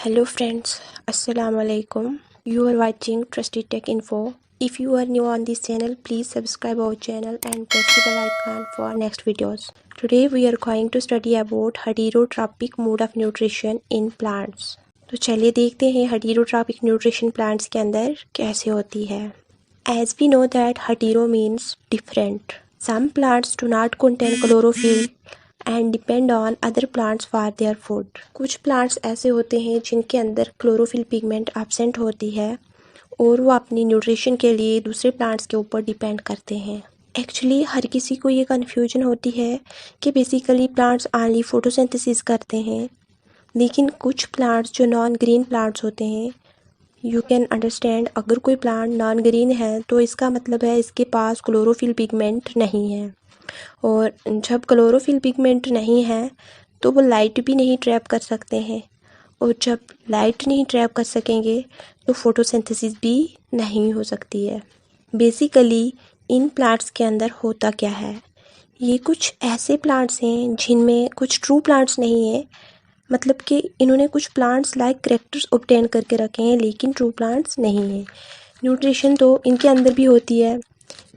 Hello friends, Assalamu alaikum. You are watching Trusted Tech Info. If you are new on this channel, please subscribe our channel and press the bell icon for next videos. Today we are going to study about heterotropic mode of nutrition in plants. तो चलिए देखते हैं heterotropic nutrition plants के अंदर कैसे होती है. As we know that hetero means different. Some plants do not contain chlorophyll and depend on other plants for their food. कुछ प्लांट्स ऐसे होते हैं जिनके अंदर क्लोरोफिल पिगमेंट एब्सेंट होती है और वो अपनी न्यूट्रिशन के लिए दूसरे प्लांट्स के ऊपर डिपेंड करते हैं. एक्चुअली हर किसी को ये कन्फ्यूजन होती है कि बेसिकली प्लांट्स ओनली फोटोसिंथेसिस करते हैं, लेकिन कुछ प्लांट्स जो नॉन ग्रीन प्लांट्स होते हैं, यू कैन अंडरस्टैंड अगर कोई प्लांट नॉन ग्रीन है तो इसका मतलब है इसके पास क्लोरोफिल पिगमेंट नहीं है. और जब क्लोरोफिल पिगमेंट नहीं है तो वो लाइट भी नहीं ट्रैप कर सकते हैं, और जब लाइट नहीं ट्रैप कर सकेंगे तो फोटोसिंथेसिस भी नहीं हो सकती है. बेसिकली इन प्लांट्स के अंदर होता क्या है, ये कुछ ऐसे प्लांट्स हैं जिनमें कुछ ट्रू प्लांट्स नहीं है, मतलब कि इन्होंने कुछ प्लांट्स लाइक कैरेक्टर्स ऑब्टेन करके रखे हैं लेकिन ट्रू प्लांट्स नहीं हैं. न्यूट्रिशन तो इनके अंदर भी होती है.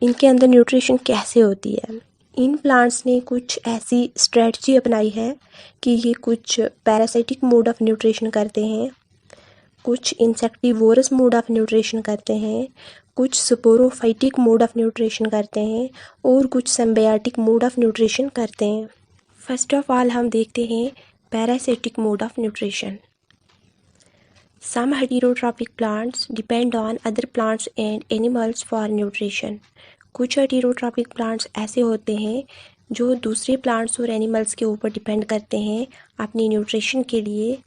इनके अंदर न्यूट्रिशन कैसे होती है, इन प्लांट्स ने कुछ ऐसी स्ट्रेटजी अपनाई है कि ये कुछ पैरासाइटिक मोड ऑफ न्यूट्रिशन करते हैं, कुछ इंसेक्टिवोरस मोड ऑफ न्यूट्रिशन करते हैं, कुछ स्पोरोफाइटिक मोड ऑफ न्यूट्रिशन करते हैं और कुछ सिम्बायोटिक मोड ऑफ न्यूट्रिशन करते हैं. फर्स्ट ऑफ ऑल हम देखते हैं parasitic mode of nutrition. Some heterotropic plants depend on other plants and animals for nutrition. कुछ हेटेरोट्रॉपिक प्लांट्स ऐसे होते हैं जो दूसरे प्लांट्स और एनिमल्स के ऊपर डिपेंड करते हैं अपनी न्यूट्रिशन के लिए.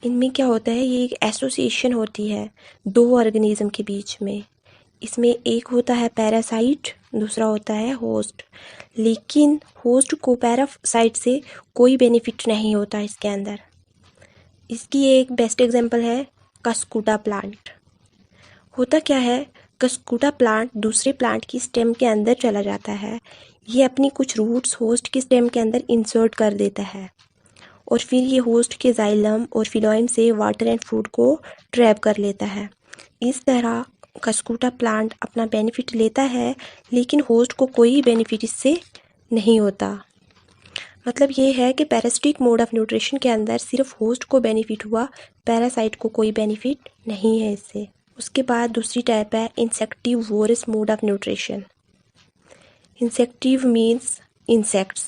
इनमें क्या होता है, ये एक एसोसिएशन होती है दो ऑर्गेनिज्म के बीच में. इसमें एक होता है पैरासाइट, दूसरा होता है होस्ट. लेकिन होस्ट को पैरासाइट से कोई बेनिफिट नहीं होता इसके अंदर. इसकी एक बेस्ट एग्जांपल है कस्कुटा प्लांट. होता क्या है, कस्कुटा प्लांट दूसरे प्लांट की स्टेम के अंदर चला जाता है. ये अपनी कुछ रूट्स होस्ट की स्टेम के अंदर इंसर्ट कर देता है और फिर ये होस्ट के जाइलम और फिलोएम से वाटर एंड फूड को ट्रैप कर लेता है. इस तरह कस्कुटा प्लांट अपना बेनिफिट लेता है लेकिन होस्ट को कोई बेनिफिट इससे नहीं होता. मतलब ये है कि पैरासिटिक मोड ऑफ न्यूट्रिशन के अंदर सिर्फ होस्ट को बेनिफिट हुआ, पैरासाइट को कोई बेनिफिट नहीं है इससे. उसके बाद दूसरी टाइप है insectivorous mode of nutrition. इंसेक्टिव means insects,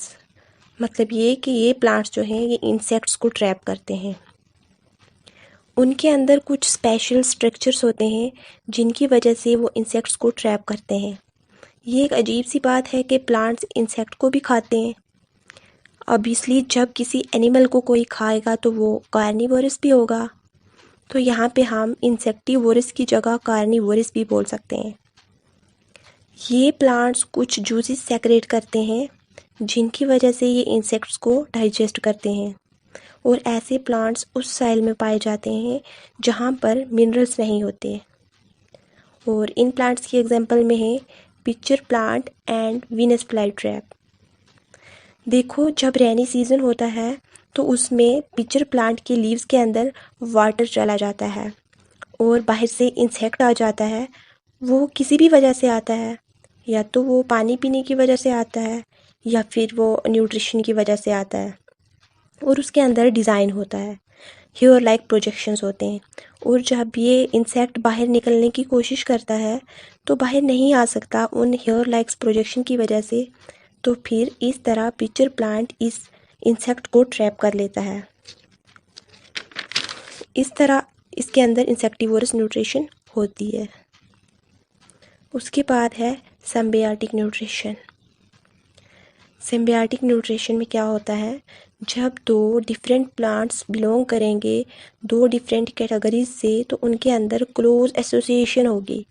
मतलब ये कि ये प्लांट्स जो हैं ये इंसेक्ट्स को ट्रैप करते हैं. उनके अंदर कुछ स्पेशल स्ट्रक्चर्स होते हैं जिनकी वजह से वो इंसेक्ट्स को ट्रैप करते हैं. ये एक अजीब सी बात है कि प्लांट्स इंसेक्ट को भी खाते हैं. ऑब्वियसली जब किसी एनिमल को कोई खाएगा तो वो कार्निवोरस भी होगा, तो यहाँ पे हम इंसेक्टिवोरस की जगह कार्निवोरस भी बोल सकते हैं. ये प्लांट्स कुछ जूसेस सेक्रेट करते हैं जिनकी वजह से ये इंसेक्ट्स को डाइजेस्ट करते हैं, और ऐसे प्लांट्स उस साइल में पाए जाते हैं जहाँ पर मिनरल्स नहीं होते. और इन प्लांट्स की एग्जांपल में है pitcher plant and Venus flytrap. देखो जब रेनी सीज़न होता है तो उसमें पिचर प्लांट के लीव्स के अंदर वाटर चला जाता है और बाहर से इंसेक्ट आ जाता है. वो किसी भी वजह से आता है, या तो वो पानी पीने की वजह से आता है या फिर वो न्यूट्रिशन की वजह से आता है. और उसके अंदर डिज़ाइन होता है, हेयर लाइक प्रोजेक्शंस होते हैं. और जब ये इंसेक्ट बाहर निकलने की कोशिश करता है तो बाहर नहीं आ सकता उन हेयर लाइक प्रोजेक्शन की वजह से. तो फिर इस तरह पिचर प्लांट इस इंसेक्ट को ट्रैप कर लेता है. इस तरह इसके अंदर इंसेक्टिवोरस न्यूट्रिशन होती है. उसके बाद है सिम्बायोटिक न्यूट्रिशन. सिम्बायोटिक न्यूट्रिशन में क्या होता है, जब दो डिफरेंट प्लांट्स बिलोंग करेंगे दो डिफरेंट कैटेगरीज से तो उनके अंदर क्लोज एसोसिएशन होगी,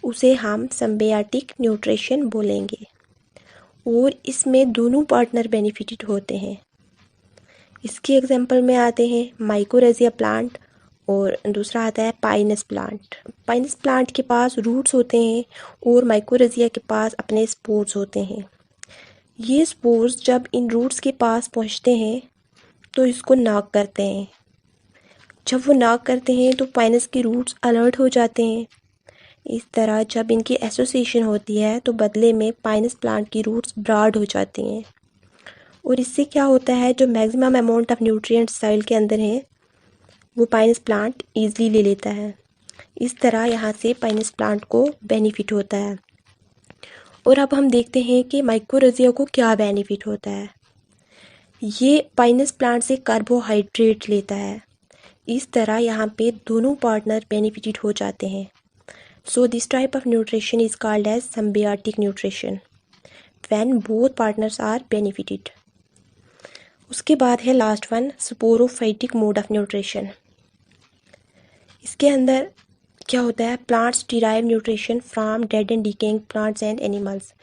उसे हम सिम्बायोटिक न्यूट्रिशन बोलेंगे. और इसमें दोनों पार्टनर बेनिफिटेड होते हैं. इसकी एग्जांपल में आते हैं माइकोरेजिया प्लांट और दूसरा आता है पाइनस प्लांट. पाइनस प्लांट के पास रूट्स होते हैं और माइकोरेजिया के पास अपने स्पोर्स होते हैं. ये स्पोर्स जब इन रूट्स के पास पहुंचते हैं तो इसको नॉक करते हैं. जब वो ना करते हैं तो पाइनस की रूट्स अलर्ट हो जाते हैं। इस तरह जब इनकी एसोसिएशन होती है तो बदले में पाइनस प्लांट की रूट्स ब्रॉड हो जाती हैं और इससे क्या होता है, जो maximum amount of nutrient soil के अंदर है वो पाइनस प्लांट ईजिली ले लेता है। इस तरह यहाँ से पाइनस प्लांट को बेनिफिट होता है। और अब हम देखते हैं कि माइकोरहिज़ा को क्या बेनिफिट होता है। ये पाइनस प्लांट से कार्बोहाइड्रेट लेता है। इस तरह यहाँ पे दोनों पार्टनर बेनिफिटेड हो जाते हैं। So this type of nutrition is called as symbiotic nutrition when both partners are benefited. उसके बाद है last one, saprophytic mode of nutrition. इसके अंदर क्या होता है, plants derive nutrition from dead and decaying plants and animals.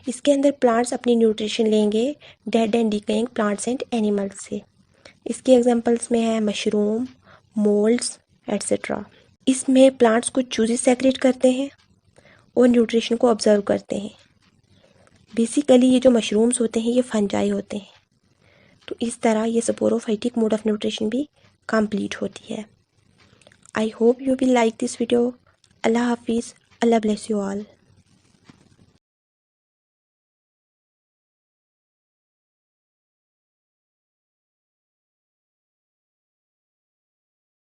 इसके अंदर प्लांट्स अपनी न्यूट्रिशन लेंगे dead and decaying plants and animals से। इसके एग्जांपल्स में है मशरूम, मोल्ड्स एट्सेट्रा। इसमें प्लांट्स कुछ चूजेस सेक्रेट करते हैं और न्यूट्रिशन को ऑब्जर्व करते हैं। बेसिकली ये जो मशरूम्स होते हैं ये फंजाई होते हैं। तो इस तरह ये स्पोरोफाइटिक मोड ऑफ न्यूट्रिशन भी कंप्लीट होती है। I hope you will like this video. Allah Hafiz. Allah bless you all.